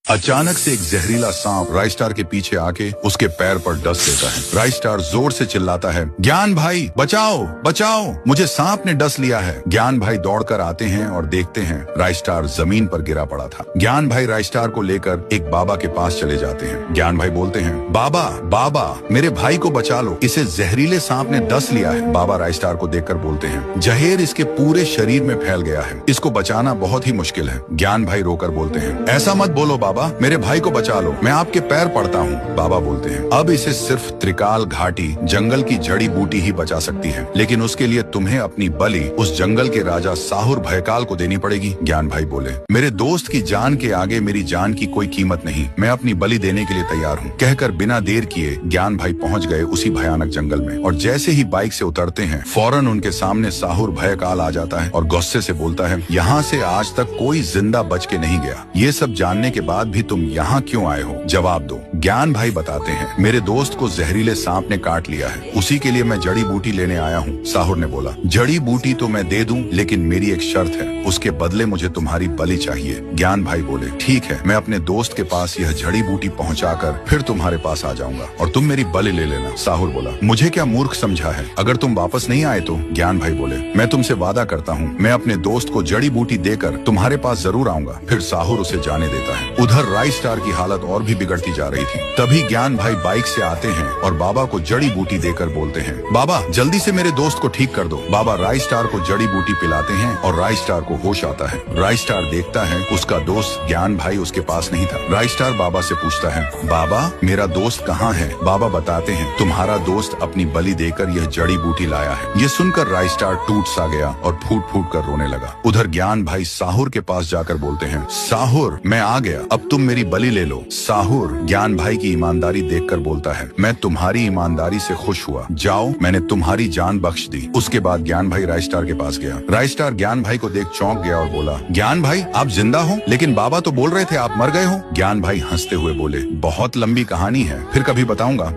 अचानक से एक जहरीला सांप राइस्टार के पीछे आके उसके पैर पर डस देता है। राइस्टार जोर से चिल्लाता है, ज्ञान भाई बचाओ बचाओ, मुझे सांप ने डस लिया है। ज्ञान भाई दौड़कर आते हैं और देखते हैं राइस्टार जमीन पर गिरा पड़ा था। ज्ञान भाई राइस्टार को लेकर एक बाबा के पास चले जाते हैं। ज्ञान भाई बोलते हैं, बाबा बाबा मेरे भाई को बचा लो, इसे जहरीले सांप ने डस लिया है। बाबा राइस्टार को देखकर बोलते हैं, जहर इसके पूरे शरीर में फैल गया है, इसको बचाना बहुत ही मुश्किल है। ज्ञान भाई रोकर बोलते हैं, ऐसा मत बोलो बाबा, मेरे भाई को बचा लो, मैं आपके पैर पड़ता हूँ। बाबा बोलते हैं, अब इसे सिर्फ त्रिकाल घाटी जंगल की जड़ी बूटी ही बचा सकती है, लेकिन उसके लिए तुम्हें अपनी बलि उस जंगल के राजा साहुर भयकाल को देनी पड़ेगी। ज्ञान भाई बोले, मेरे दोस्त की जान के आगे मेरी जान की कोई कीमत नहीं, मैं अपनी बलि देने के लिए तैयार हूँ। कहकर बिना देर किए ज्ञान भाई पहुँच गए उसी भयानक जंगल में, और जैसे ही बाइक से उतरते हैं फौरन उनके सामने साहुर भयकाल आ जाता है और गुस्से से बोलता है, यहाँ से आज तक कोई जिंदा बच के नहीं गया, ये सब जानने के बाद भी तुम यहाँ क्यों आए हो, जवाब दो। ज्ञान भाई बताते हैं, मेरे दोस्त को जहरीले सांप ने काट लिया है, उसी के लिए मैं जड़ी बूटी लेने आया हूँ। साहुर ने बोला, जड़ी बूटी तो मैं दे दूं, लेकिन मेरी एक शर्त है, उसके बदले मुझे तुम्हारी बलि चाहिए। ज्ञान भाई बोले, ठीक है, मैं अपने दोस्त के पास यह जड़ी बूटी पहुँचाकर फिर तुम्हारे पास आ जाऊंगा और तुम मेरी बलि ले लेना। साहुर बोला, मुझे क्या मूर्ख समझा है, अगर तुम वापस नहीं आए तो? ज्ञान भाई बोले, मैं तुमसे वादा करता हूँ, मैं अपने दोस्त को जड़ी बूटी देकर तुम्हारे पास जरूर आऊंगा। फिर साहुर उसे जाने देता है। उधर राइस्टार की हालत और भी बिगड़ती जा रही थी। तभी ज्ञान भाई बाइक से आते हैं और बाबा को जड़ी बूटी देकर बोलते हैं, बाबा जल्दी से मेरे दोस्त को ठीक कर दो। बाबा राइस्टार को जड़ी बूटी पिलाते हैं और राइस्टार को होश आता है। राइस्टार देखता है उसका दोस्त ज्ञान भाई उसके पास नहीं था। राइस्टार बाबा से पूछता है, बाबा मेरा दोस्त कहाँ है? बाबा बताते हैं, तुम्हारा दोस्त अपनी बलि देकर यह जड़ी बूटी लाया है। ये सुनकर राइस्टार टूट सा गया और फूट फूट कर रोने लगा। उधर ज्ञान भाई साहुर के पास जाकर बोलते हैं, साहुर मैं आ गया, अब तुम मेरी बलि ले लो। साहुर ज्ञान भाई की ईमानदारी देखकर बोलता है, मैं तुम्हारी ईमानदारी से खुश हुआ, जाओ मैंने तुम्हारी जान बख्श दी। उसके बाद ज्ञान भाई राइस्टार के पास गया। राइस्टार ज्ञान भाई को देख चौंक गया और बोला, ज्ञान भाई आप जिंदा हो, लेकिन बाबा तो बोल रहे थे आप मर गए हो। ज्ञान भाई हंसते हुए बोले, बहुत लंबी कहानी है, फिर कभी बताऊंगा।